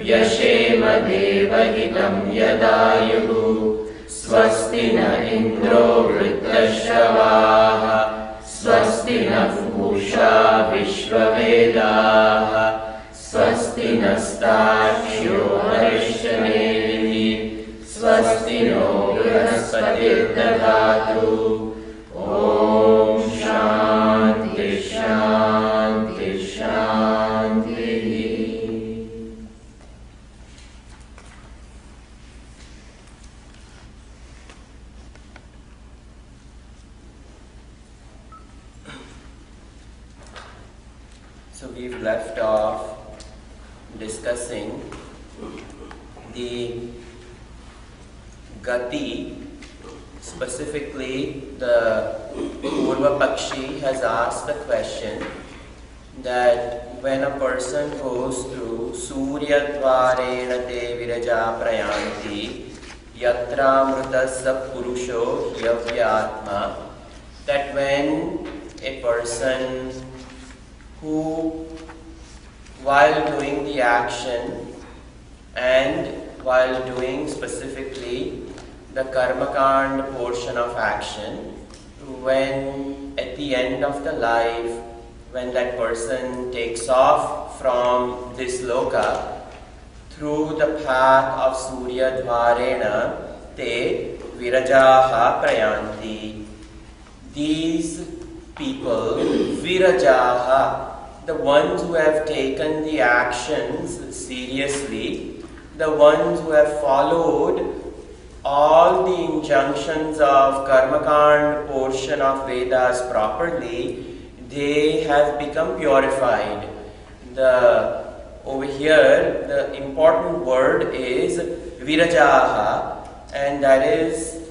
व्यशेम देवहितं यदायुः स्वस्ति न इन्द्रो वृद्धश्रवाः स्वस्ति नः पूषा विश्ववेदाः स्वस्ति नस्तार्क्ष्यो हरिष्ठनेमिः स्वस्ति नो बृहस्पतिर्दधातु। ॐ शान्ति शान्ति शान्तिः। So we've left off discussing the gati, specifically the Purva Pakshi has asked the question that when a person goes through Surya Dvarena te viraja prayanti yatra mrutasya purusho yavyatma, that when a person who, while doing the action and while doing specifically the karmakand portion of action, when at the end of the life, when that person takes off from this loka through the path of Surya Dvarena te virajaha prayanti, these people, virajaha, the ones who have taken the actions seriously, the ones who have followed all the injunctions of Karmakand portion of Vedas properly, they have become purified. Over here, the important word is virajaha, and that is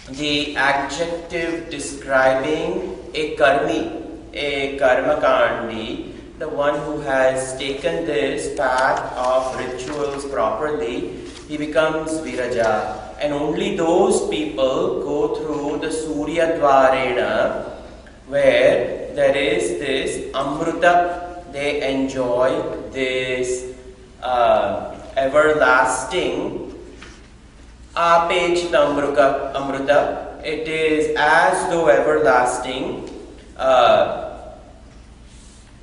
the adjective describing a karmi, a karmakandi, the one who has taken this path of rituals properly, he becomes viraja. And only those people go through the Surya Dvarena, where there is this amruta, they enjoy this everlasting apekshita amruta. It is as though everlasting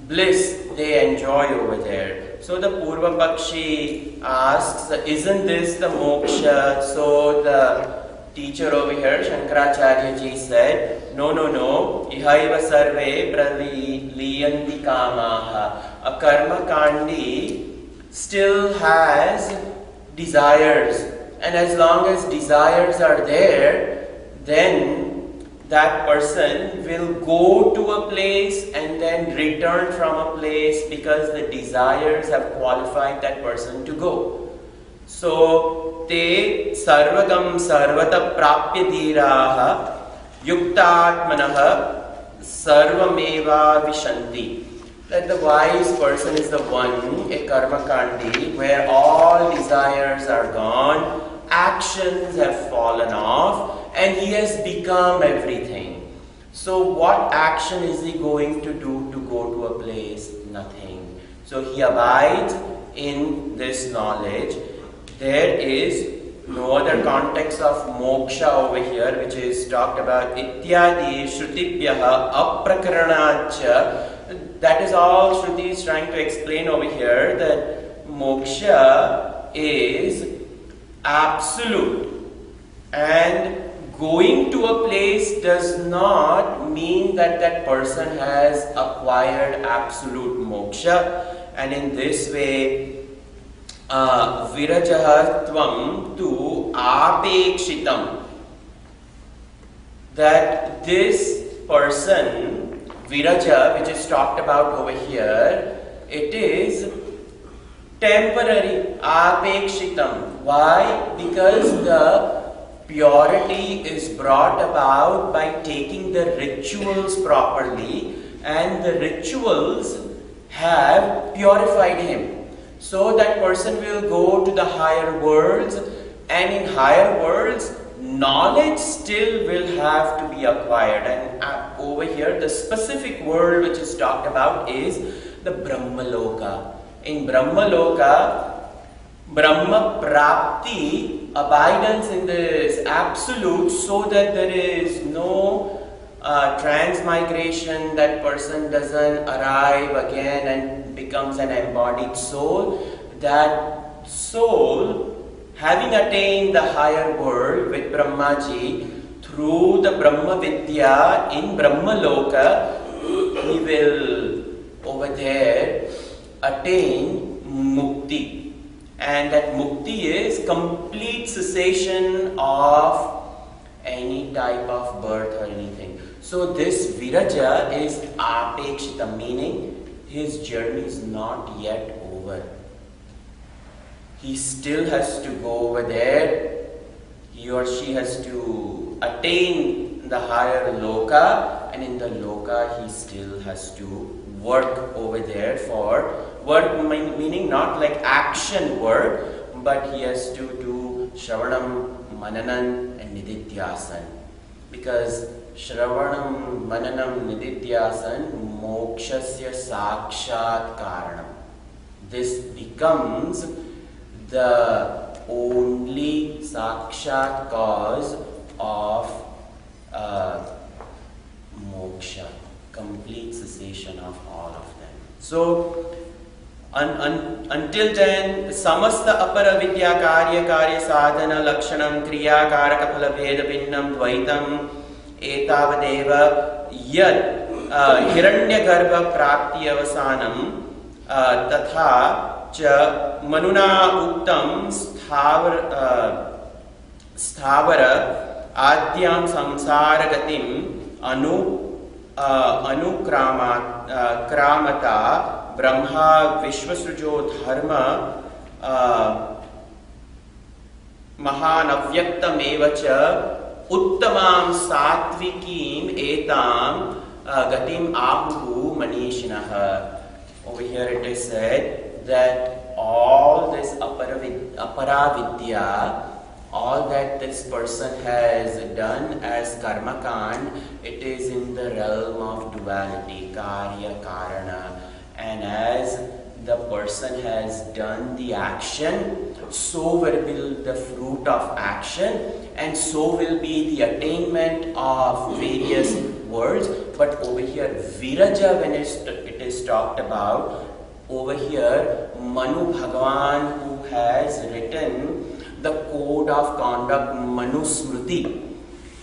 bliss they enjoy over there. So the Purva Pakshi asks, isn't this the moksha? So the teacher over here, Shankaracharya ji, said, no. Ihaiva sarve praliyanti kamaha. A karma kandi still has desires. And as long as desires are there, then that person will go to a place and then return from a place because the desires have qualified that person to go. So, te sarvagam sarvata prapya dhiraha yuktatmanaha sarvameva vishanti. That the wise person is the one, a karmakandi, where all desires are gone, actions have fallen off, and he has become everything. So what action is he going to do to go to a place? Nothing. So he abides in this knowledge. There is no other context of moksha over here, which is talked about ityadi shrutibhyaha aprakaranacha. That is all Shruti is trying to explain over here, that moksha is absolute, and going to a place does not mean that that person has acquired absolute moksha. And in this way, virajahatvam tu apekshitam, that this person, viraja, which is talked about over here, it is temporary, apekshitam. Why? Because the purity is brought about by taking the rituals properly, and the rituals have purified him. So that person will go to the higher worlds, and in higher worlds, knowledge still will have to be acquired. And over here, the specific world which is talked about is the Brahmaloka. In Brahmaloka, Brahma Prapti, abidance in this absolute, so that there is no transmigration, that person doesn't arrive again and becomes an embodied soul. That soul, having attained the higher world with Brahmaji, through the Brahma Vidya in Brahma Loka, he will over there attain mukti. And that mukti is complete cessation of any type of birth or anything. So this viraja is apekshita, meaning his journey is not yet over. He still has to go over there. He or she has to attain the higher loka, and in the loka he still has to work over there for work, meaning not like action work, but he has to do Shravanam, Mananam and Nididhyasan. Because Shravanam, Mananam, Nididhyasan, Mokshasya Sakshat Karanam. This becomes the only Sakshat cause of moksha, complete cessation of all of them. So, until then, samasta apara vidya karya sadhana lakshanam kriya karaka phala veda pinnam dvaitam etavadeva yad hiranya garbha prapti avasanam tatha cha manuna uktam sthavara adyam samsara gatim kramata Brahma Vishwasrujo Dharma Mahanavyaktam evacha Uttamam Satvikim Etam Gatim Ahuhu Manishinaha. Over here it is said that all this apara vidya, all that this person has done as karma kand, it is in the realm of duality, karya, karana. And as the person has done the action, so will the fruit of action, and so will be the attainment of various worlds. But over here, viraja, when it is talked about, over here, Manu Bhagavan, who has written the code of conduct, Manu Smriti,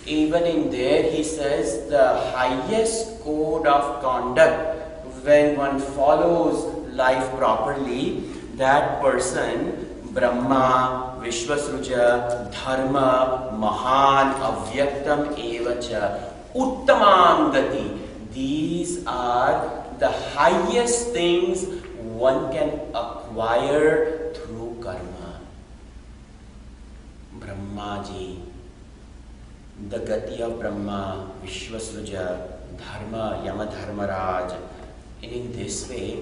even in there he says the highest code of conduct, when one follows life properly, that person, Brahma, Vishwasruja, Dharma, Mahan, Avyaktam evacha, Uttamam gati. These are the highest things one can acquire through karma. Brahmaji, the gati of Brahma, Vishwasruja, Dharma, Yamadharmaraj. And in this way,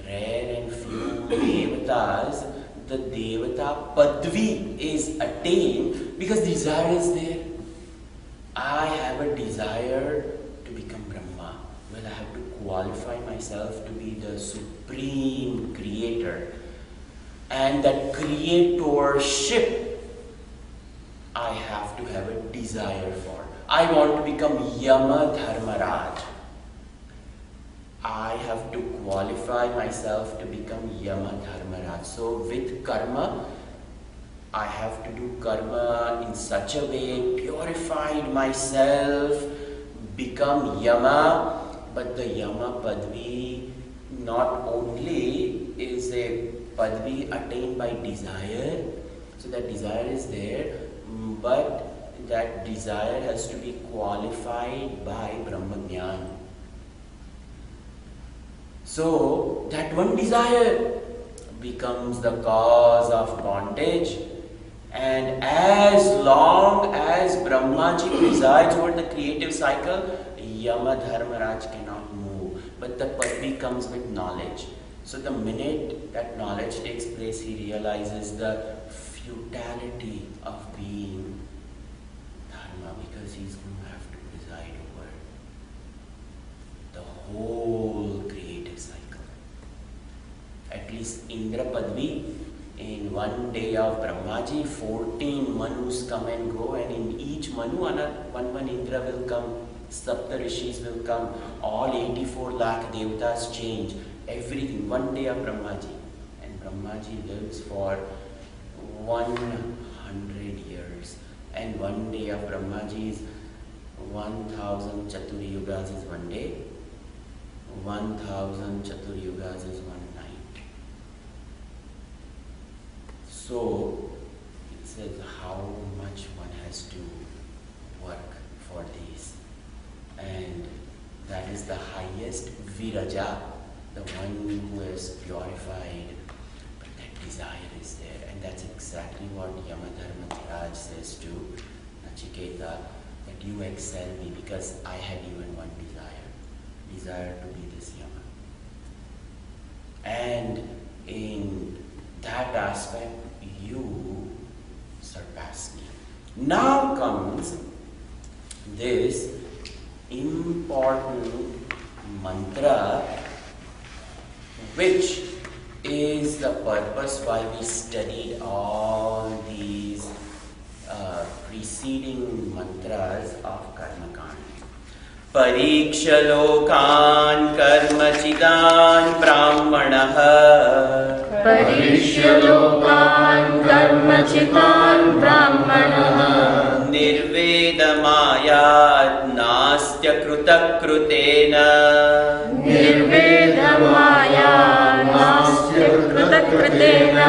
rare and few devatas, the devata padvi is attained because desire is there. I have a desire to become Brahma. Well, I have to qualify myself to be the supreme creator. And that creatorship, I have to have a desire for. I want to become Yama Dharmaraj. I have to qualify myself to become Yama Dharmaraj. So with karma, I have to do karma in such a way, purified myself, become Yama. But the Yama Padvi not only is a Padvi attained by desire, so that desire is there, but that desire has to be qualified by Brahma Jnana. So that one desire becomes the cause of bondage, and as long as Brahmaji presides over the creative cycle, Yama Dharmaraj cannot move. But the Padvi comes with knowledge. So the minute that knowledge takes place, he realizes the futility of being Dharma, because he's going to have to preside over the whole creative cycle. At least Indra Padvi, in one day of Brahmaji, 14 Manus come and go, and in each Manu, one Indra will come, Sapta Rishis will come, all 84 lakh Devatas change, everything, one day of Brahmaji. And Brahmaji lives for 100 years. And one day of Brahmaji is 1000 Chaturyugas is one day, 1000 Chaturyugas is one night. So it says how much one has to work for these. And that is the highest Viraja, the one who is purified. But that desire is there. And that's exactly what Yamadharma says to Nachiketa, that you excel me because I had even one desire to be this Yama. And in that aspect, you surpass me. Now comes this important mantra, which is the purpose why we studied all these preceding mantras of Karma Kanda. Pariksha lokan karmachidan brahmanah. Pariksha lokan karmachidan brahmanah. Nirvedamayad nastya krutakrutena. Nirvedamayad nastya krutakrutena.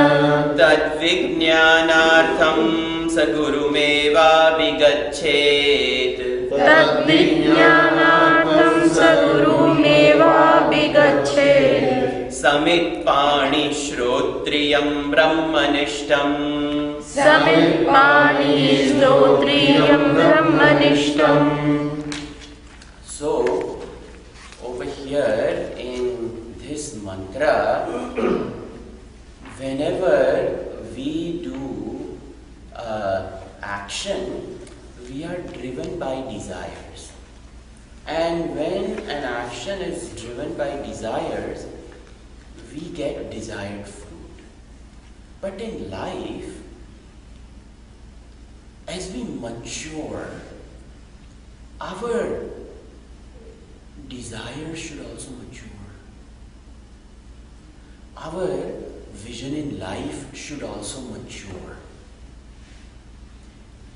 Tadvijnanartham sagurumeva vigachet. Tadvijnanartham sagurumeva vigachet. Samitpani shrotriyam brahmanishtam. Samitpani shrotriyam brahmanishtam. So, over here in this mantra, whenever we do action, we are driven by desires. And when an action is driven by desires, we get desired fruit. But in life, as we mature, our desires should also mature. Our vision in life should also mature.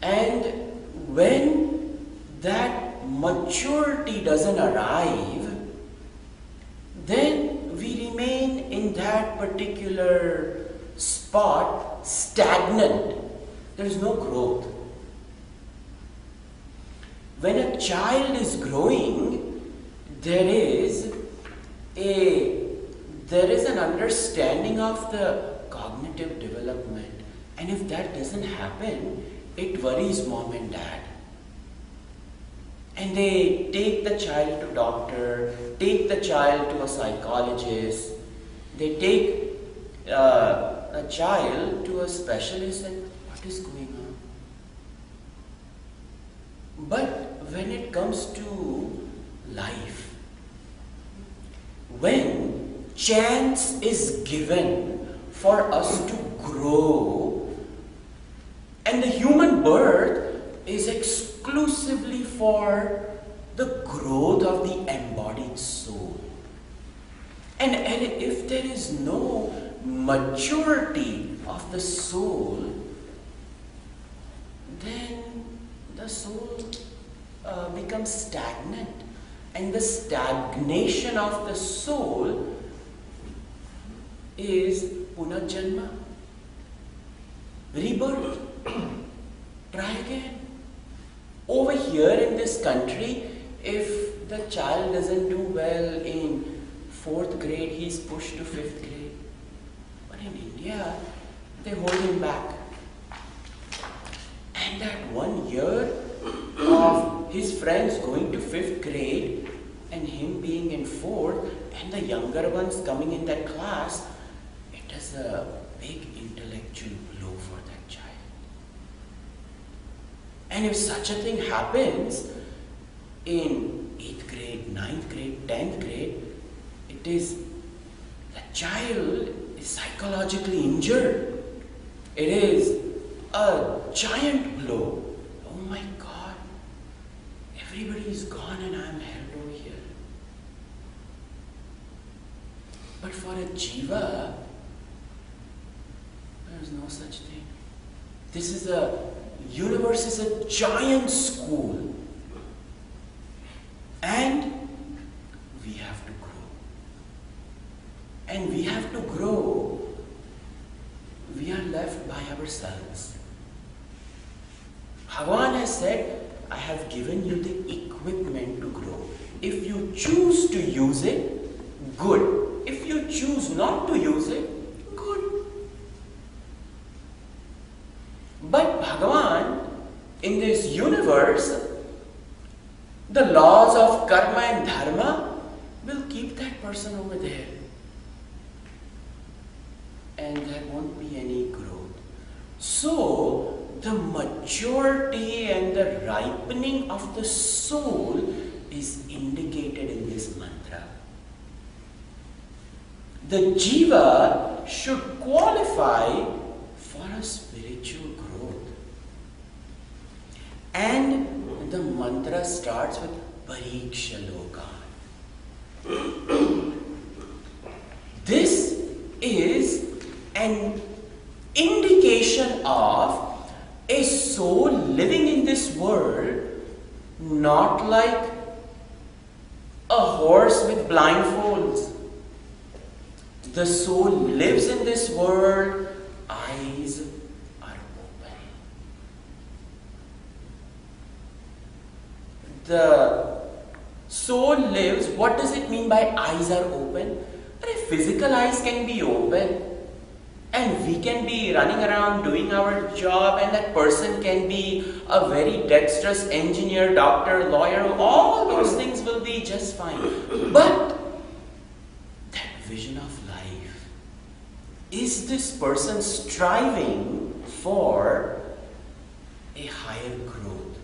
And when that maturity doesn't arrive, then we remain in that particular spot stagnant. There is no growth. When a child is growing, there is an understanding of the cognitive development. And if that doesn't happen, it worries mom and dad. And they take the child to doctor, take the child to a psychologist, they take a child to a specialist and what is going on? But when it comes to life, when chance is given for us to grow, and the human birth is exclusively for the growth of the embodied soul. And if there is no maturity of the soul, then the soul becomes stagnant. And the stagnation of the soul is punarjanma, rebirth. Try again. Over here in this country, if the child doesn't do well in 4th grade, he's pushed to 5th grade. But in India, they hold him back. And that 1 year of his friends going to 5th grade and him being in 4th and the younger ones coming in that class, it is a big intellectual blow for that child. And if such a thing happens in 8th grade, 9th grade, 10th grade, it is the child is psychologically injured. It is a giant blow. Oh my God, everybody is gone and I am held over here. But for a jiva, there is no such thing. Universe is a giant school. And we have to grow. And we have to grow. We are left by ourselves. Bhagavan has said, I have given you the equipment to grow. If you choose to use it, good. If you choose not to use it, good. But Bhagavan, in this universe, the laws of karma and dharma will keep that person over there. And there won't be any growth. So, the maturity and the ripening of the soul is indicated in this mantra. The jiva should qualify for a spiritual growth. And the mantra starts with Pariksha Loka. This is an indication of a soul living in this world, not like a horse with blindfolds. The soul lives in this world, eyes are open. The soul lives, what does it mean by eyes are open? Physical eyes can be open. And we can be running around doing our job, and that person can be a very dexterous engineer, doctor, lawyer. All those things will be just fine. But that vision of life, is this person striving for a higher growth?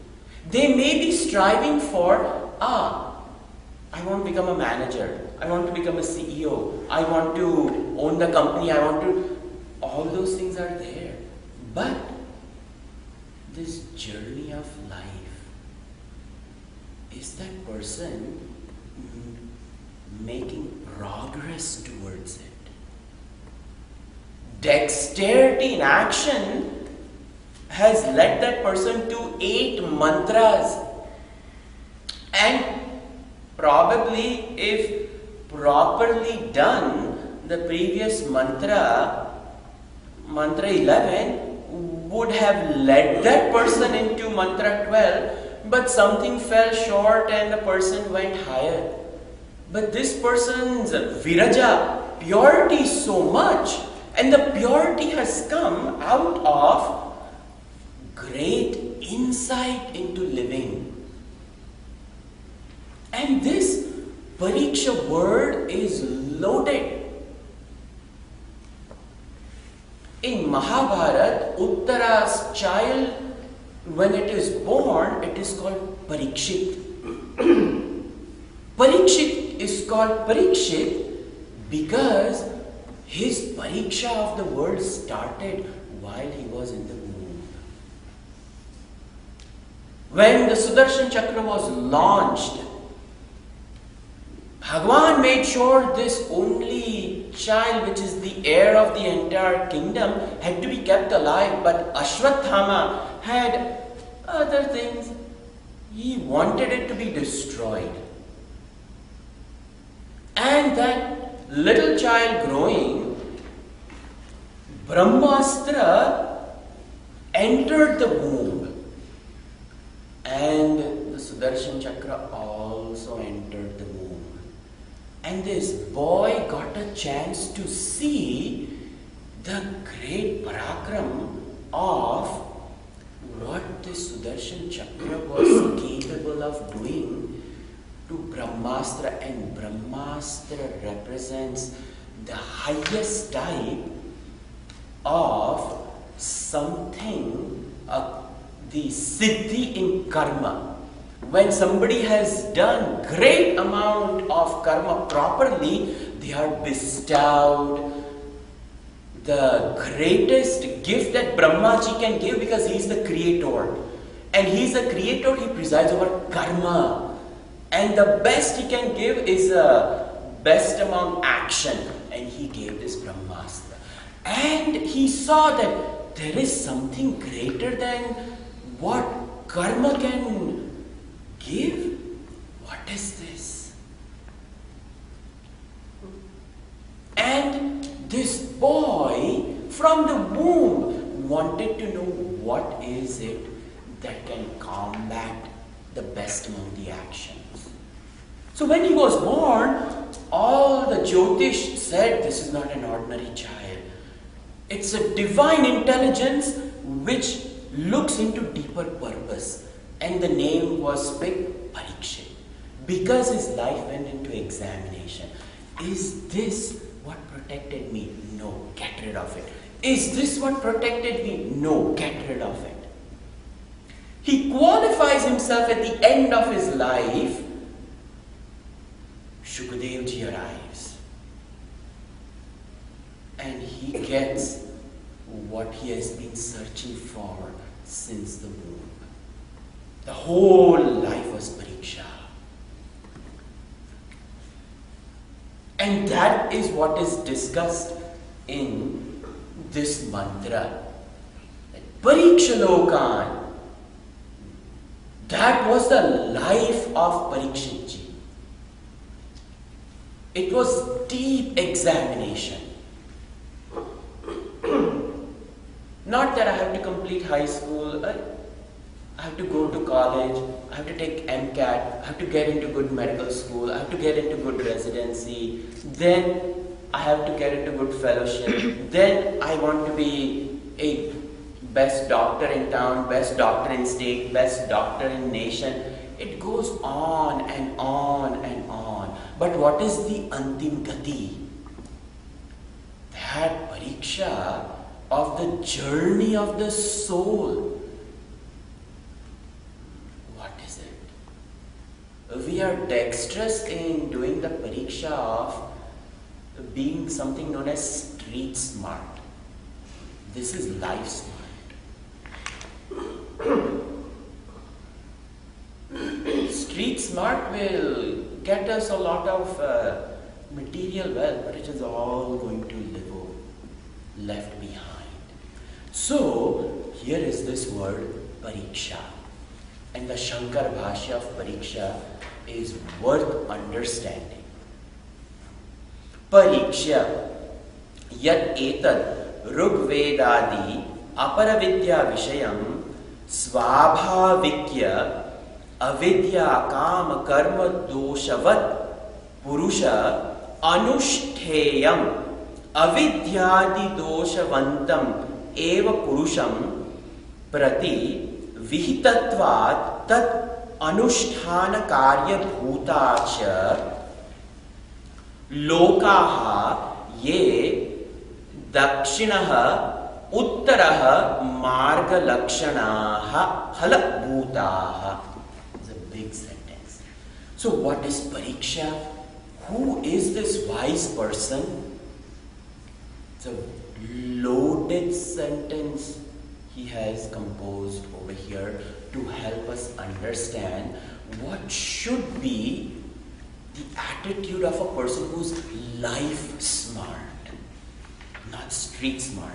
They may be striving for, I want to become a manager. I want to become a CEO. I want to own the company. All those things are there. But this journey of life, is that person making progress towards it? Dexterity in action has led that person to 8 mantras. And probably if properly done, the previous mantra 11, would have led that person into mantra 12, but something fell short and the person went higher. But this person's viraja, purity is so much, and the purity has come out of great insight into living. And this Pariksha word is loaded. In Mahabharata, Uttara's child, when it is born, it is called Parikshit. Parikshit is called Parikshit because his Pariksha of the world started while he was in the womb. When the Sudarshan Chakra was launched, Bhagavan made sure this only child, which is the heir of the entire kingdom, had to be kept alive. But Ashwatthama had other things. He wanted it to be destroyed. And that little child growing, Brahmastra entered the womb. And the Sudarshan Chakra also entered the womb. And this boy got a chance to see the great parakram of what the Sudarshan Chakra was capable of doing to Brahmastra. And Brahmastra represents the highest type of something, the siddhi in karma. When somebody has done great amount of karma properly, they are bestowed the greatest gift that Brahmaji can give, because he is the creator. And he is the creator, he presides over karma. And the best he can give is best among action. And he gave this Brahmastra. And he saw that there is something greater than what karma can give. What is this? And this boy from the womb wanted to know what is it that can combat the best among the actions. So when he was born, all the Jyotish said, this is not an ordinary child. It's a divine intelligence which looks into deeper purpose. And the name was picked Parikshit, because his life went into examination. Is this what protected me? No, get rid of it. Is this what protected me? No, get rid of it. He qualifies himself at the end of his life. Shukadevji arrives. And he gets what he has been searching for since the womb. The whole life was Pariksha. And that is what is discussed in this mantra. Pariksha Lokan. That was the life of Parikshitji. It was deep examination. Not that I have to complete high school, I have to go to college, I have to take MCAT, I have to get into good medical school, I have to get into good residency, then I have to get into good fellowship, then I want to be a best doctor in town, best doctor in state, best doctor in nation. It goes on and on and on. But what is the Antim Gati? That Pariksha of the journey of the soul. What is it? We are dexterous in doing the Pariksha of being something known as street smart. This is life smart. Street smart will get us a lot of material wealth, but it is all going to live left behind. So, here is this word Pariksha. And the Shankar Bhashya of Pariksha is worth understanding. Pariksha yat etad Rugvedadi aparavidya vishayam svabhavikya avidya kama karma doshavat purusha anushteyam avidyadi doshavantam eva purusham prati vihitatvat tat anusthana karya bhutacha lokaha ye dakshinaha uttaraha marga lakshanaha halabhutaha. It's a big sentence. So what is Pariksha? Who is this wise person? It's a loaded sentence he has composed over here to help us understand what should be the attitude of a person who's life smart, not street smart.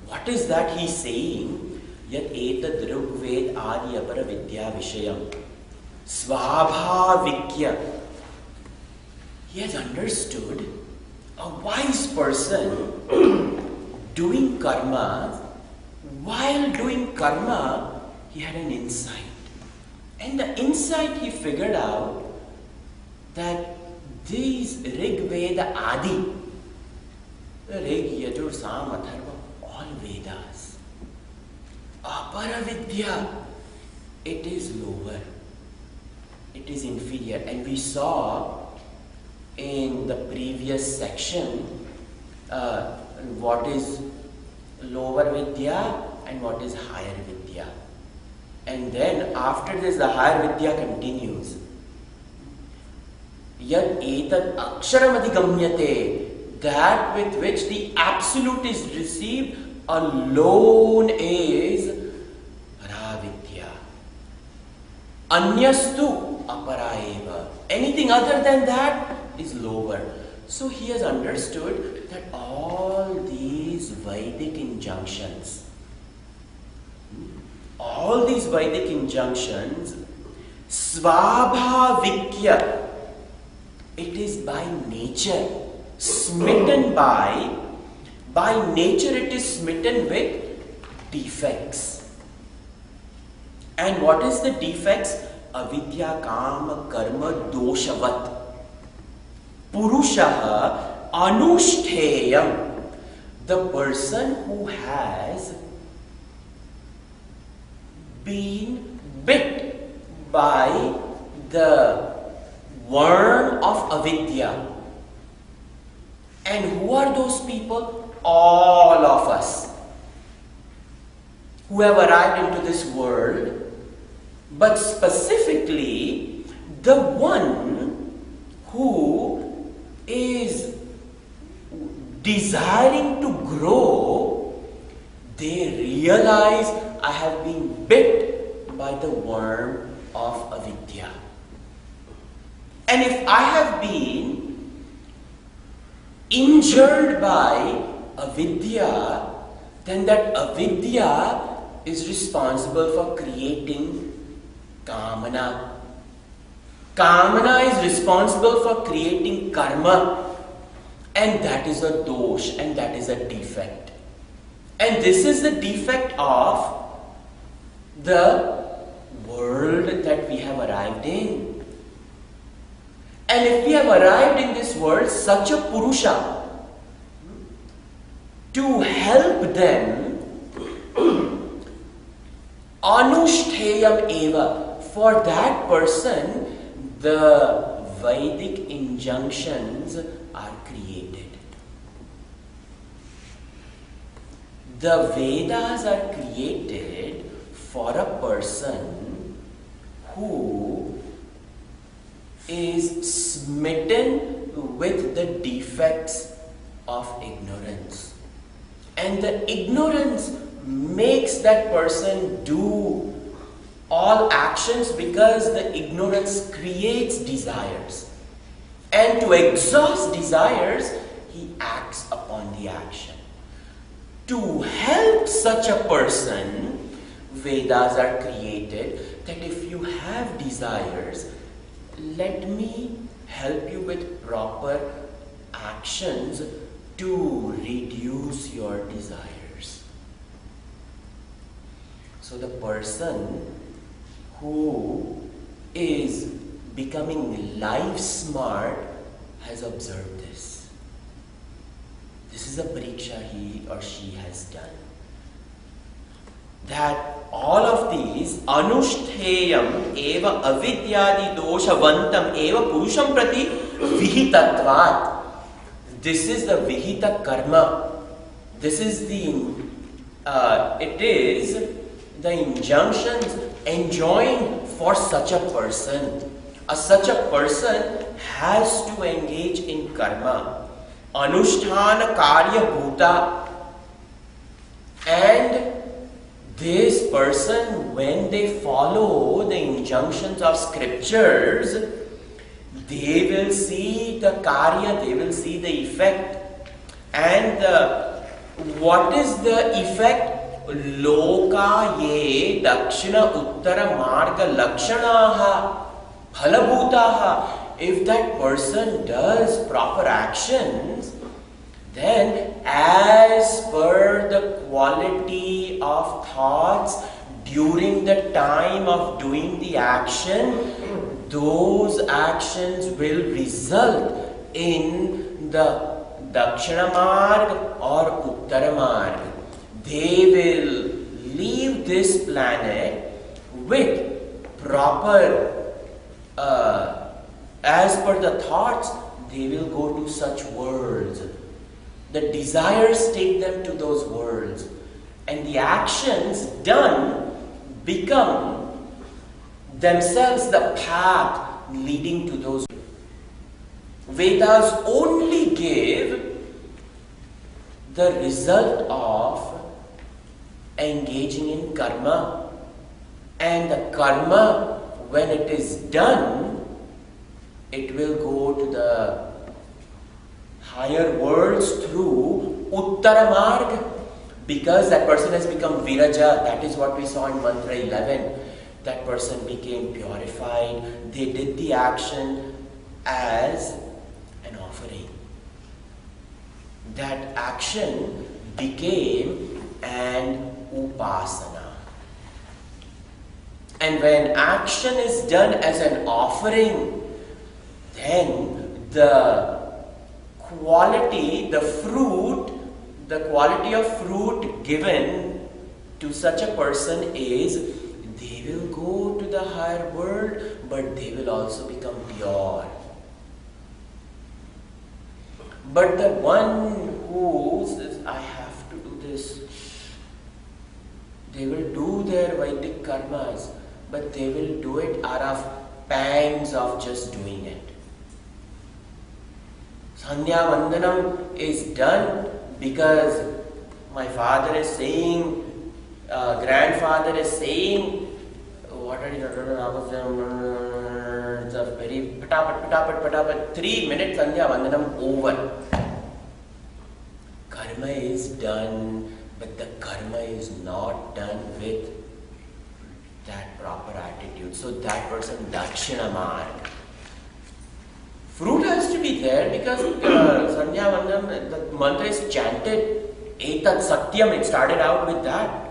What is that he's saying? Yat etad Rugved adi apara vidya vishayam svabhavikya. He has understood a wise person doing karma. While doing karma, he had an insight. And the insight he figured out that these Rig Veda Adi, Rig, Yajur, Sam, Atharva, all Vedas, Aparavidya, it is lower, it is inferior. And we saw in the previous section what is lower Vidya and what is higher Vidya. And then after this the higher Vidya continues. Yad etad aksharam adhigamyate. that with which the absolute is received alone is paravidya. Anyastu aparaeva. Anything other than that is lower. So he has understood that all these Vedic injunctions, svabhavikya, it is by nature, smitten by nature it is smitten with defects. And what is the defects? Avidya kama karma doshavat. Purushaha anushteyam. The person who has been bit by the worm of avidya. And who are those people? All of us who have arrived into this world, but specifically the one who is desiring to grow. They realize, I have been bit by the worm of avidya. And if I have been injured by avidya, then that avidya is responsible for creating kamana. Kamana is responsible for creating karma. And that is a dosh, and that is a defect. And this is the defect of the world that we have arrived in. And if we have arrived in this world, such a Purusha, to help them, anushteyam eva, for that person, the Vedic injunctions are created. The Vedas are created for a person who is smitten with the defects of ignorance. And the ignorance makes that person do all actions because the ignorance creates desires. And to exhaust desires, he acts upon the action. To help such a person, Vedas are created that if you have desires, let me help you with proper actions to reduce your desires. So the person who is becoming life smart has observed this. This is a pariksha he or she has done. That all of these anushteyam eva avidyadi doshavantam eva purusham prati vihitatvat. This is the vihita karma. This is the injunctions enjoined for such a person. Such a person has to engage in karma. Anushtana karya bhuta. And this person, when they follow the injunctions of scriptures, they will see the karya, they will see the effect. And what is the effect? Loka ye dakshina uttara marga lakshanaha phalabhutaha. If that person does proper actions, then as per the quality of thoughts during the time of doing the action, those actions will result in the Dakshina Marg or Uttara Marg. They will leave this planet with proper, as per the thoughts, they will go to such worlds. The desires take them to those worlds. And the actions done become themselves the path leading to those. Vedas only give the result of engaging in karma. And the karma, when it is done, it will go to the higher worlds through Uttara Marg, because that person has become Viraja. That is what we saw in Mantra 11. That person became purified. They did the action as an offering. That action became an upasana. And when action is done as an offering, then the quality, the quality of fruit given to such a person is, they will go to the higher world, but they will also become pure. But the one who says, I have to do this, they will do their Vedic karmas, but they will do it out of pangs of just doing it. Sandhya Vandanam is done because my father is saying, grandfather is saying, what are you doing? It's a very patapat, 3 minutes Sandhya Vandanam over. Karma is done, but the karma is not done with that proper attitude. So that person, Dakshina Marg. Fruit has to be there because Sandhya Vandanam, the mantra is chanted. Etat Satyam, it started out with that.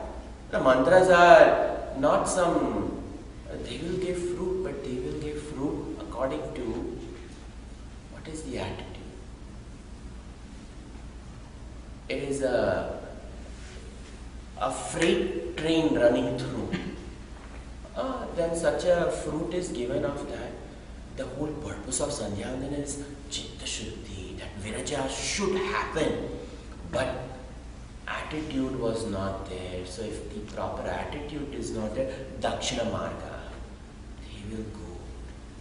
The mantras are not some, they will give fruit, but they will give fruit according to what is the attitude. It is a freight train running through. Then such a fruit is given of that. The whole purpose of Sandhya Vandana is Chitta Shuddhi, that Viraja should happen. But attitude was not there. So if the proper attitude is not there, Dakshina Marga, they will go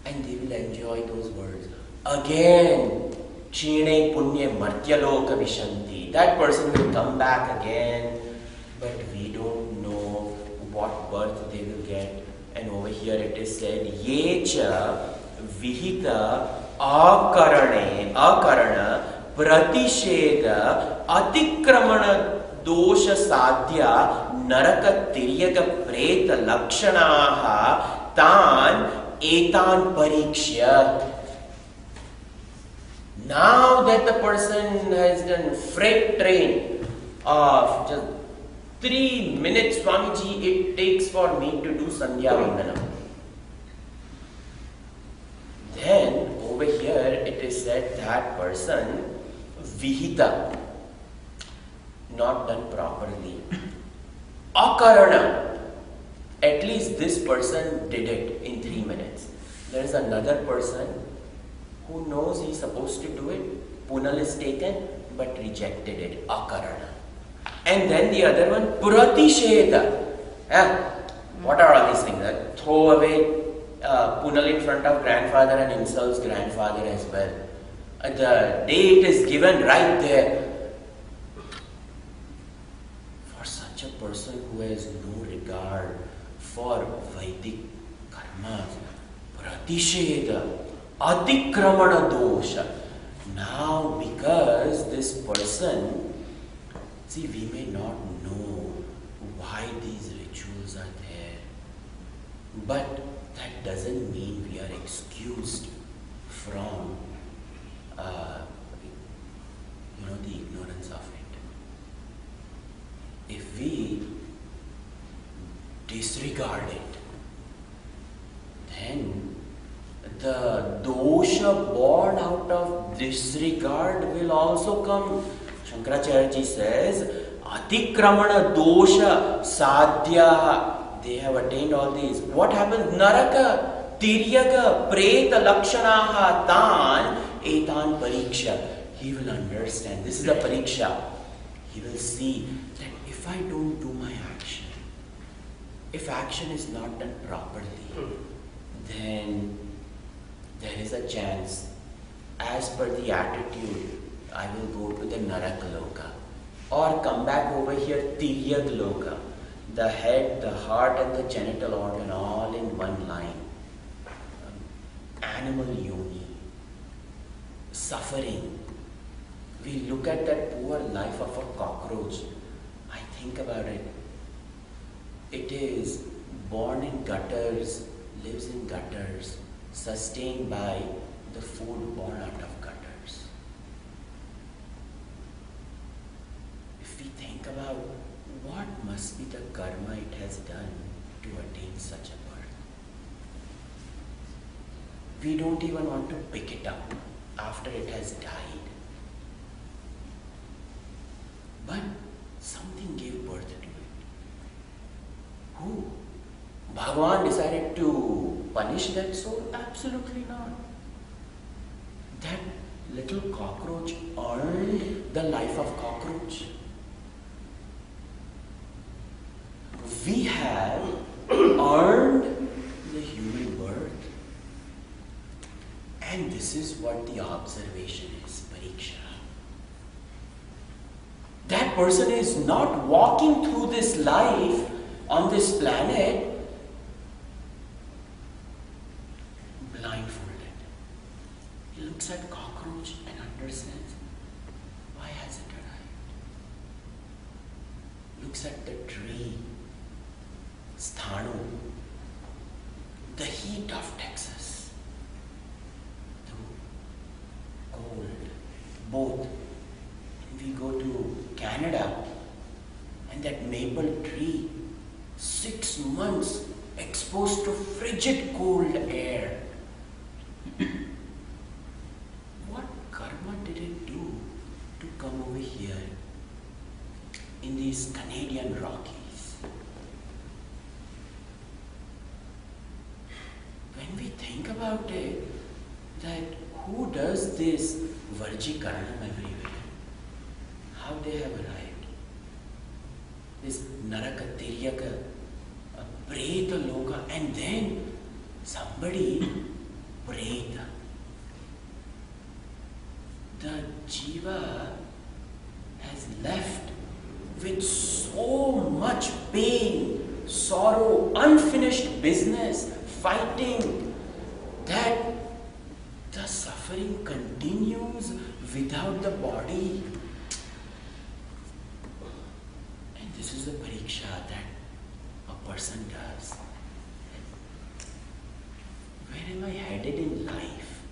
and they will enjoy those words. Again, Chine Punye Martyaloka Vishanti. That person will come back again, but we don't know what birth they will get. And over here it is said, Yecha Vihita Akarana Pratisheda Atikramana Dosha Sadhya Naraka Tiryaga Preta Lakshanaha Tan Etan Parikshya. Now that the person has done freight train of just 3 minutes, Swamiji, it takes for me to do Sandhya Vandanam. Then over here it is said that person, Vihita, not done properly. Akarana, at least this person did it in 3 minutes. There is another person who knows he is supposed to do it. Punal is taken but rejected it. Akarana. And then the other one, Puratisheda. What are all these things? Throw away Punal in front of grandfather and insults grandfather as well. The date is given right there. For such a person who has no regard for Vedic karmas, Pratisheda, Atikramana dosha. Now because this person, see, we may not know why these rituals are there, but that doesn't mean we are excused from the ignorance of it. If we disregard it, then the dosha born out of disregard will also come. Shankaracharya ji says, Atikramana dosha sadhya. They have attained all these. What happens? Naraka, Tiryaga, Preta, Lakshanaha, Tan, Etan Pariksha. He will understand. This is the Pariksha. He will see that if I don't do my action, if action is not done properly, then there is a chance, as per the attitude, I will go to the Narakaloka. Or come back over here, Tiryag Loka. The head, the heart and the genital organ all in one line. Animal yoni. Suffering. We look at that poor life of a cockroach. I think about it. It is born in gutters, lives in gutters, sustained by the food born out of gutters. If we think about what must be the karma it has done to attain such a birth, we don't even want to pick it up after it has died. But something gave birth to it. Who? Bhagavan decided to punish that soul? Absolutely not. That little cockroach earned the life of cockroach. We have earned the human birth. And this is what the observation is, pariksha. That person is not walking through this life on this planet blindfolded. He looks at cockroach and understands, why has it arrived? Looks at the tree, sthanu, the heat of Texas, the cold, both. We go to Canada and that maple tree, 6 months exposed to frigid cold air. What karma did it do to come over here in these Canadian Rockies? When we think about it, that who does this Varjikaranam everywhere? How they have arrived? This Naraka, Tiryaka, Preta Loka, and then somebody Preta. The Jiva has left with so much pain, sorrow, unfinished business, fighting, that the suffering continues without the body. And this is the pariksha that a person does. Where am I headed in life?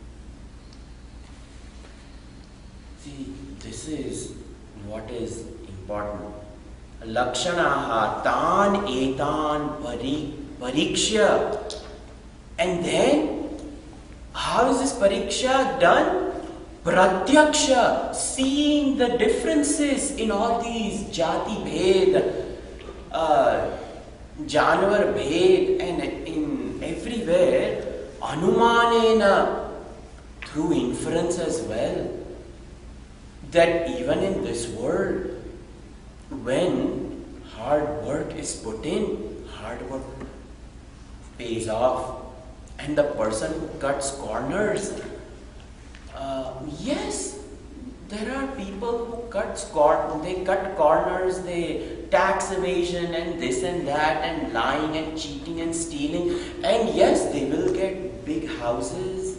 See, this is what is important. Lakshanaha tan etan parikshya. And then, how is this pariksha done? Pratyaksha, seeing the differences in all these jati bhed, janvar bhed, and in everywhere, anumanena, through inference as well, that even in this world, when hard work is put in, hard work pays off. And the person who cuts corners, yes, there are people who they cut corners, they tax evasion and this and that and lying and cheating and stealing. And yes, they will get big houses,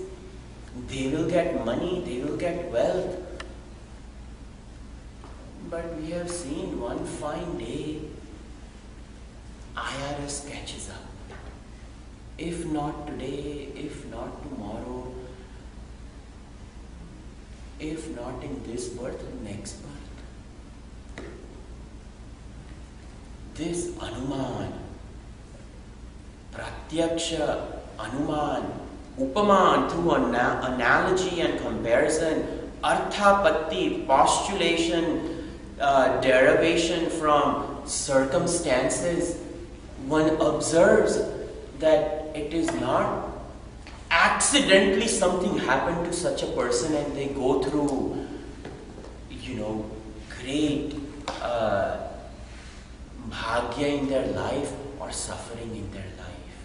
they will get money, they will get wealth. But we have seen one fine day, IRS catches up. If not today, if not tomorrow, if not in this birth, next birth. This Anuman, Pratyaksha, Anuman, Upaman, through analogy and comparison, Arthapatti, postulation, derivation from circumstances, one observes that it is not accidentally something happened to such a person and they go through, great bhagya in their life or suffering in their life.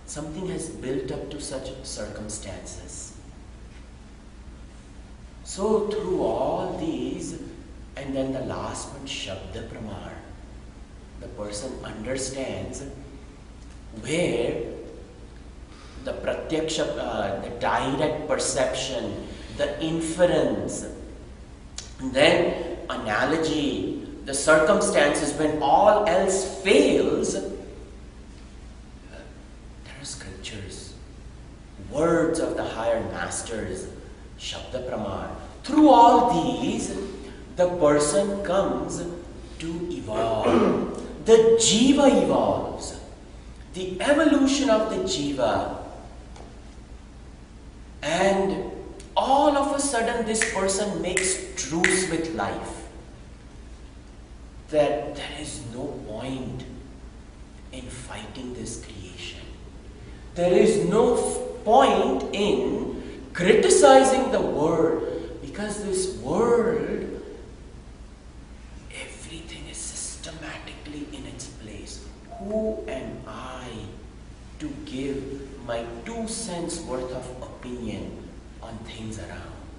Something has built up to such circumstances. So through all these, and then the last one, Shabda Pramar, the person understands where the pratyaksha, the direct perception, the inference, and then analogy, the circumstances, when all else fails, there are scriptures, words of the higher masters, Shabda Pramar. Through all these, the person comes to evolve. The jiva evolves. The evolution of the jiva. And all of a sudden this person makes truce with life. That there is no point in fighting this creation. There is no point in criticizing the world, because this world, everything is systematically in its place. Who am I to give my 2 cents worth of opinion on things around?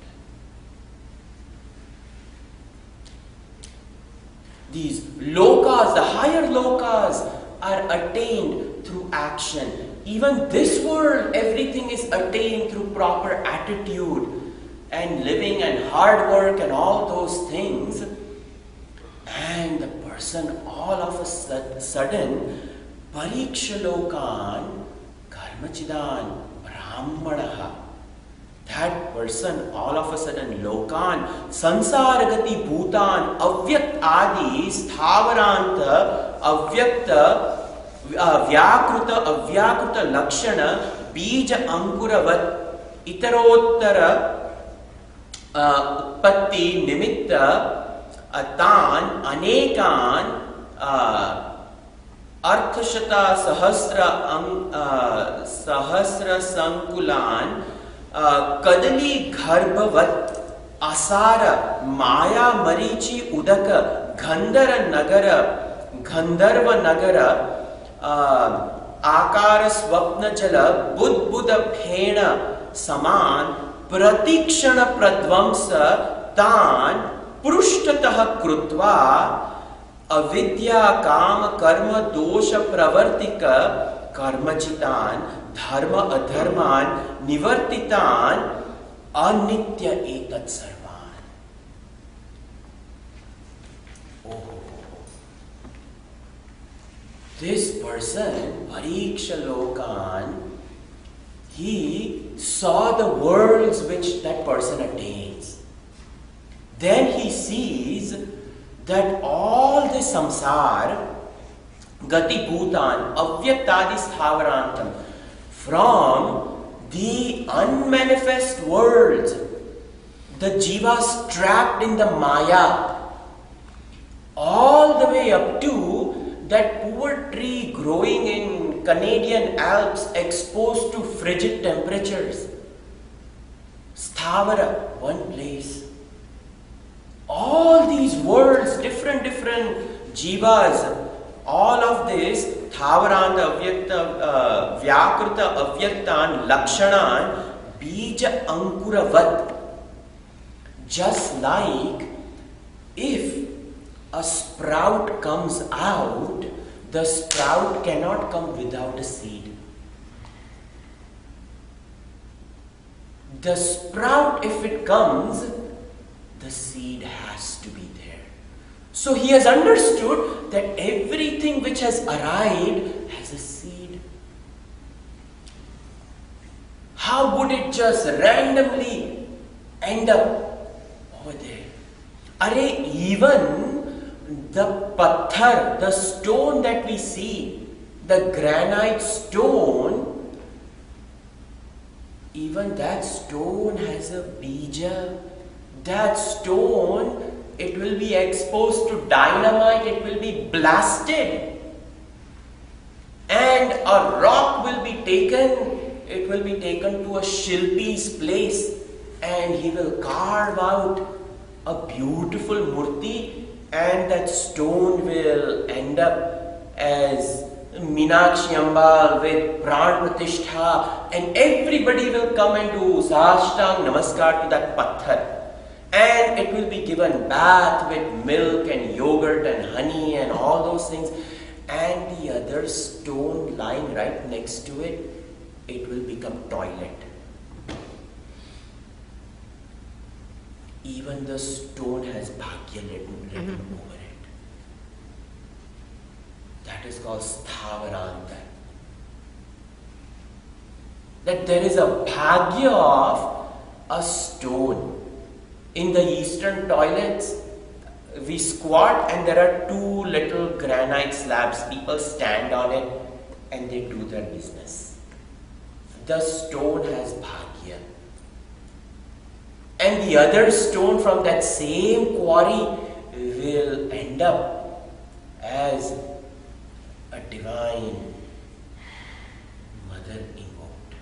These lokas, the higher lokas, are attained through action. Even this world, everything is attained through proper attitude and living and hard work and all those things. And the person all of a sudden, parikshalokan karmachidan brahmanaha. That person all of a sudden, lokan, sansaragati bhutan, avyakt adi, sthavaranta, avyakta, vyakruta, avyakruta lakshana, bija ankuravat, itarottara, utpatti, nimitta, atan, anekan, arthashata, sahasra sankulan, kadali garbhavat, asara, maya marichi udaka, gandhara nagara, gandharva nagara, akara swapna jala, budbuddha phena saman, pratikshana pradvamsa tan prushtatah krutva, avidya kama karma dosha pravartika karmachitan dharma adharman nivartitan anitya etat sarvan. Oh, this person, Parikshalokan, he saw the worlds which that person attains. Then he sees that all the samsara, gati bhutan, avyaktadi sthavarantam, from the unmanifest worlds, the jivas trapped in the maya, all the way up to that poor tree growing in Canadian Alps exposed to frigid temperatures. Sthavara, one place. All these worlds, different jivas, all of this, thavaranta, avyakta, vyakruta, avyaktan, lakshanan, bija ankuravat. Just like if a sprout comes out, the sprout cannot come without a seed. The sprout, if it comes, the seed has to be there. So he has understood that everything which has arrived has a seed. How would it just randomly end up over there? Even the patthar, the stone that we see, the granite stone, even that stone has a bija. That stone, it will be exposed to dynamite, it will be blasted. And a rock will be taken, it will be taken to a Shilpi's place, and he will carve out a beautiful murti, and that stone will end up as Meenakshi Ambal with Pran Pratishtha, and everybody will come and do Sashtang Namaskar to that patthar. And it will be given bath with milk and yogurt and honey and all those things. And the other stone lying right next to it, it will become toilet. Even the stone has bhagya written over it. That is called sthavaranta. That there is a bhagya of a stone. In the eastern toilets, we squat and there are two little granite slabs. People stand on it and they do their business. The stone has bhagya. And the other stone from that same quarry will end up as a divine mother invoked.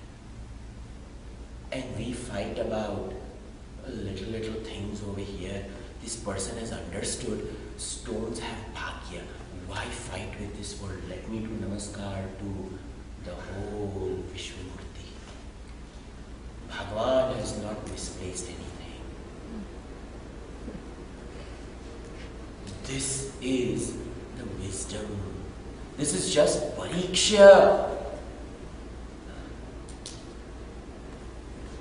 And we fight about little things over here. This person has understood stones have bhagya. Why fight with this world? Let me do namaskar to the whole Vishwamurti. Bhagavan has not misplaced anything. This is the wisdom. This is just pariksha.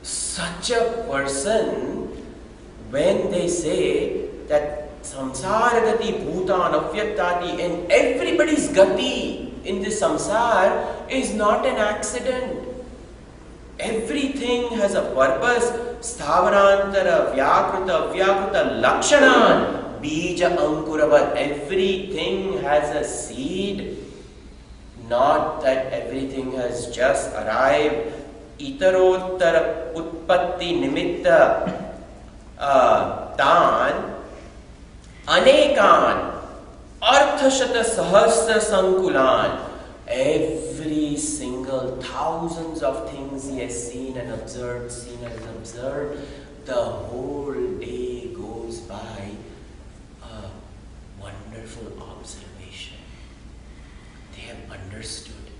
Such a person, when they say that samsara gati bhutan avyaktati and everybody's gati in this samsara is not an accident. Everything has a purpose. Sthavarantara, vyakruta, avyakruta, lakshanan, bija ankuravat. Everything has a seed. Not that everything has just arrived. Itarottara utpatti nimitta tan anekan arthashata sahasra sankulan. Every single thousands of things he has seen and observed, the whole day goes by a wonderful observation. They have understood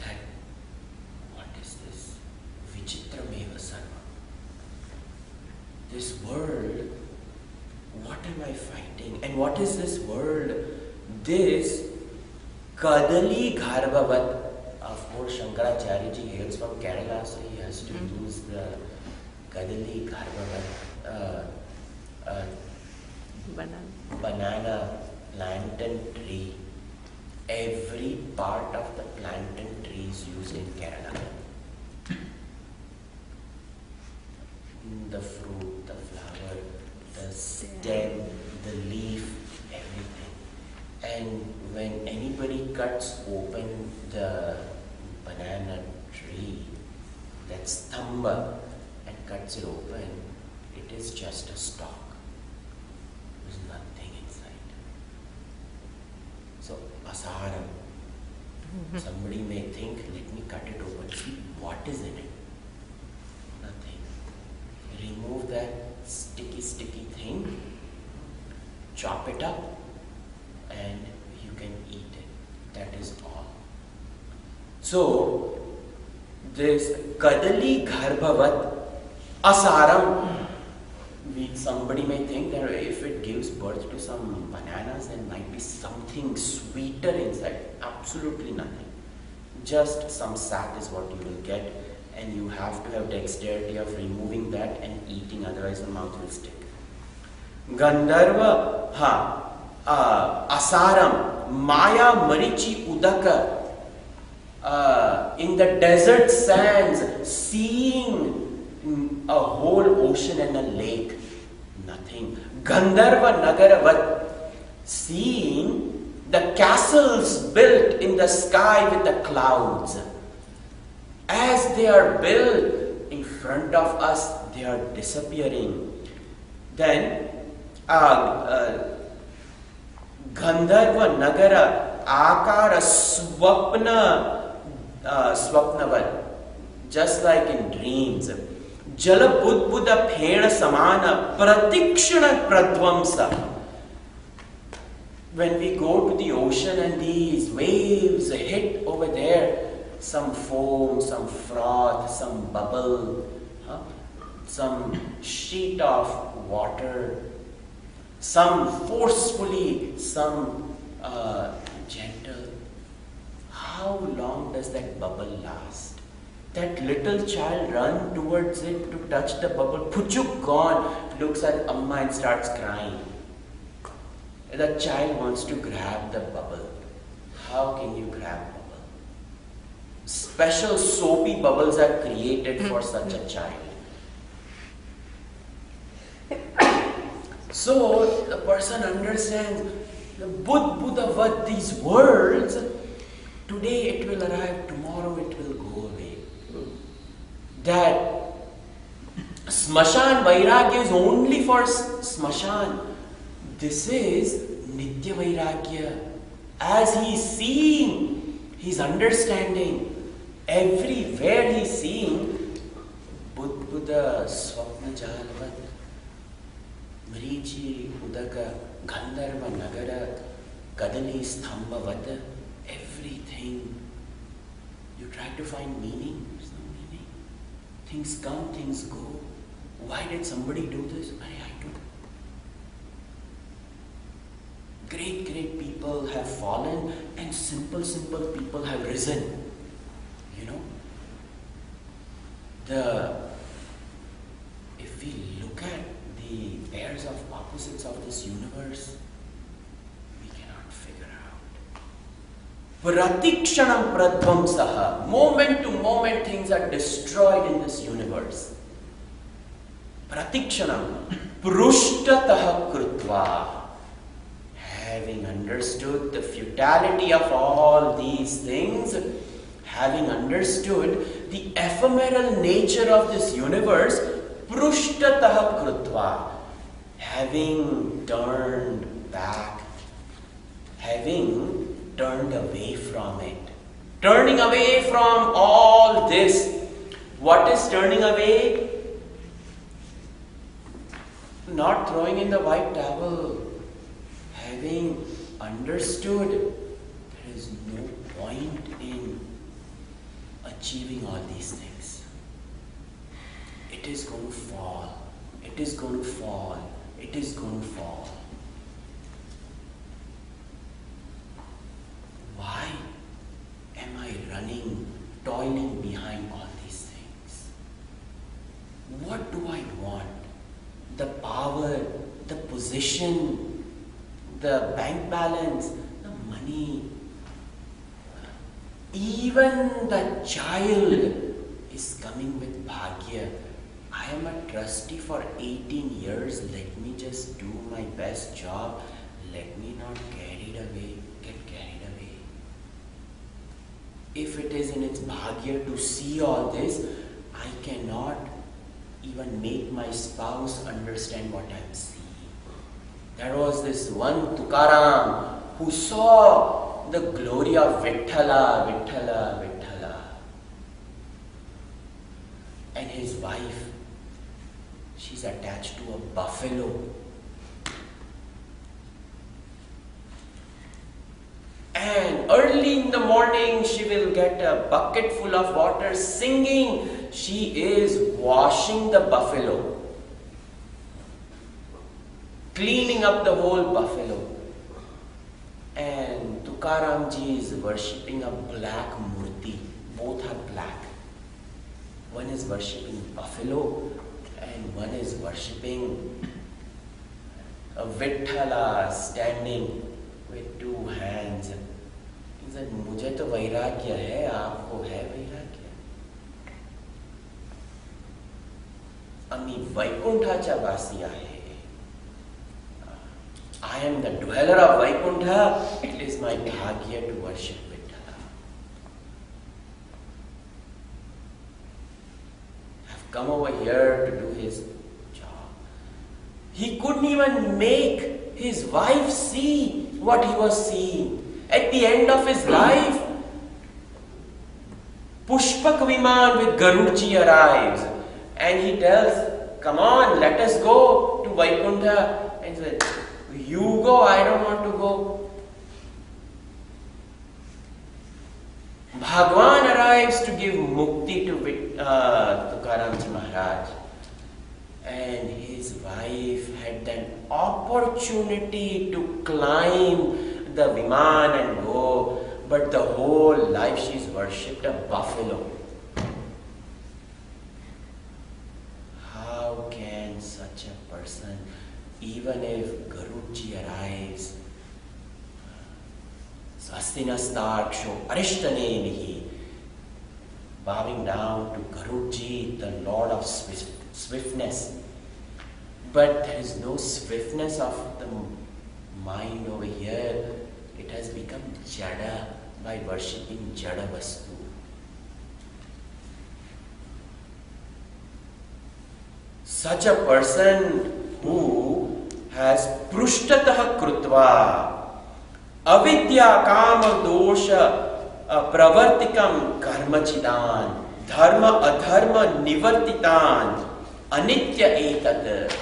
that what is this? Vichitrameva sarvam. This world, what am I fighting? And what is this world? This Kadali Garbhavat. Of course, Shankaracharya ji hails from Kerala, so he has to use the Kadali Garbhavat. Banana plantain tree. Every part of the plantain tree is used in Kerala. The fruit, the flower, the stem, the leaf, everything. And when anybody cuts open the banana tree, that stamba, and cuts it open, it is just a stalk. There's nothing inside. So, asaram. Somebody may think, let me cut it open. See what is in it. Nothing. Remove that sticky thing, chop it up, and you can eat it. That is all. So, this Kadali Garbhavat Asaram, somebody may think that if it gives birth to some bananas, there might be something sweeter inside. Absolutely nothing. Just some sap is what you will get, and you have to have dexterity of removing that and eating, otherwise the mouth will stick. Gandharva, Asaram, Maya Marichi Udaka, in the desert sands, seeing a whole ocean and a lake, nothing. Gandharva Nagaravat, seeing the castles built in the sky with the clouds. As they are built in front of us, they are disappearing. Then, Gandharva Nagara Akara Swapnavat, just like in dreams. Jala Budbuddha Phena Samana Pratikshana Pradvamsa. When we go to the ocean and these waves hit over there, some foam, some froth, some bubble, some sheet of water, some forcefully, some gentle. How long does that bubble last? That little child runs towards it to touch the bubble. Puchuk gone, looks at Amma and starts crying. The child wants to grab the bubble. How can you grab bubble? Special soapy bubbles are created for such a child. So the person understands the Buddha, these words, today it will arrive, tomorrow it will go away. That Smashan Vairagya is only for Smashan. This is Nitya Vairagya. As he is seeing, he is understanding. Everywhere he is seeing Buddha Swapna Jalvat, Mrichi Udaka, Gandharva Nagara, Kadali Stambhavat, everything. You try to find meaning, there's no meaning. Things come, things go. Why did somebody do this? I do. Great people have fallen and simple people have risen. You know? If we look at the pairs of opposites of this universe, we cannot figure out. Pratikshanam pradvamsaha. Moment to moment things are destroyed in this universe. Pratikshanam prushtatah krutva. Having understood the futility of all these things, having understood the ephemeral nature of this universe, prushtatah krutva, having turned back, having turned away from it, turning away from all this. What is turning away? Not throwing in the white towel. Having understood there is no point in achieving all these things. It is going to fall. It is going to fall. It is going to fall. Why am I running, toiling behind all these things? What do I want? The power, the position, the bank balance, the money. Even the child is coming with bhagya. I am a trustee for 18 years. Let me just do my best job. Let me not get carried away. If it is in its bhagya to see all this, I cannot even make my spouse understand what I am seeing. There was this one Tukaram who saw the glory of Vitthala. And his wife, she's attached to a buffalo. And early in the morning, she will get a bucket full of water singing. She is washing the buffalo, cleaning up the whole buffalo. And Tukaramji is worshipping a black murti. Both are black. One is worshipping buffalo and one is worshipping a Vitthala standing with two hands. He said, "Mujhe to vairagya hai, aapko hai vairagya?" Ami Vaikunthacha vasi aaye. I am the dweller of Vaikuntha. It is my bhagya to worship Vitthala. I've come over here to do his job. He couldn't even make his wife see what he was seeing. At the end of his life, Pushpak Viman with Garudji arrives and he tells, "Come on, let us go to Vaikuntha." And he said, "You go, I don't want to go." Bhagwan arrives to give mukti to Tukaramji Maharaj. and his wife had an opportunity to climb the Viman and go, but the whole life she's worshipped a buffalo. How can such a person, even if Garudji arrives, Swastinastaksho Arishtanemihi, bowing down to Garudji, the Lord of swiftness. But there is no swiftness of the mind over here. It has become Jada by worshipping Jada Vastu. Such a person who has Prushtatah Krutva Avidya Kama Dosha Pravartikam Karmachidan Dharma Adharma Nivartitan Anitya Etat,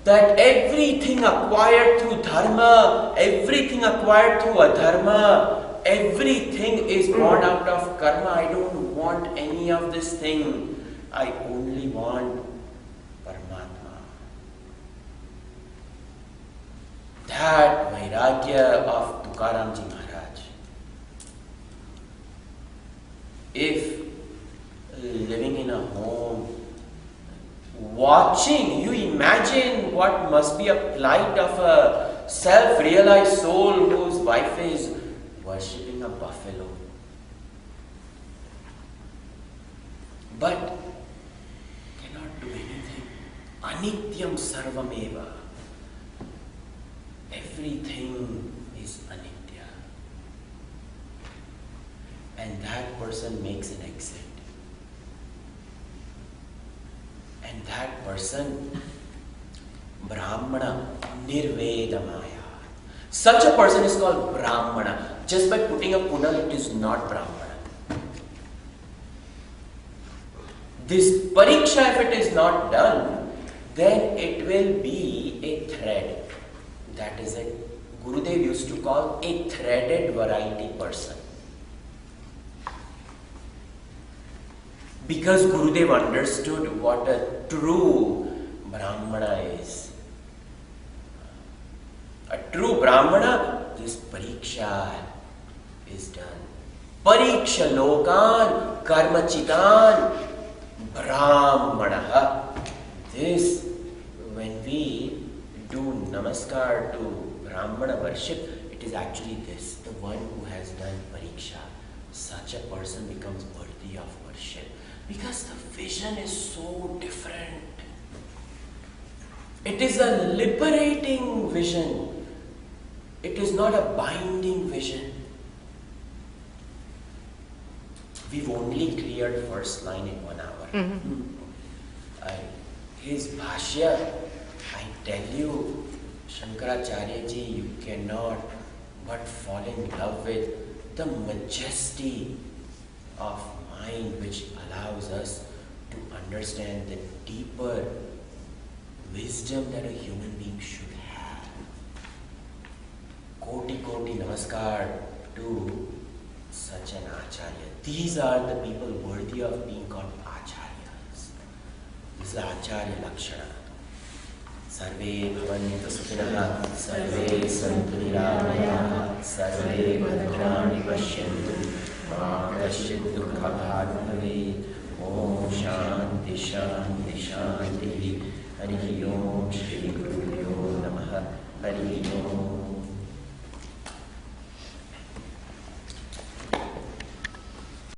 that everything acquired through dharma, everything acquired through adharma, everything is born out of karma. I don't want any of this thing. I only want Paramatma. That Vairagya of Tukaramji Maharaj. If living in a home, watching, you imagine what must be a plight of a self-realized soul whose wife is worshipping a buffalo. But cannot do anything. Anityam sarvameva. Everything is anitya. And that person makes an exit. And that person, Brahmana, Nirvedamaya. Such a person is called Brahmana. Just by putting a punal, it is not Brahmana. This pariksha, if it is not done, then it will be a thread. That is it. Gurudev used to call a threaded variety person. Because Gurudev understood what a true Brahmana is. A true Brahmana, this pariksha is done. Pariksha lokan karmachitan Brahmana. This, when we do namaskar to Brahmana worship, it is actually this, the one who has done pariksha. Such a person becomes worthy of worship. Because the vision is so different. It is a liberating vision. It is not a binding vision. We've only cleared first line in 1 hour. His bhashya, I tell you, Shankaracharya ji, you cannot but fall in love with the majesty of mind which allows us to understand the deeper wisdom that a human being should have. Koti Koti Namaskar to such an Acharya. These are the people worthy of being called Acharyas. This is Acharya Lakshana. Sarve bhavantu sukhinah, sarve santu niramayaः, sarve bhadrani pashyantu, ma kaśyid dukha bhag bhavet. Om Shanti Shanti Shanti. Harihi Om Shri Gurubhyo Namaha. Harihi Om.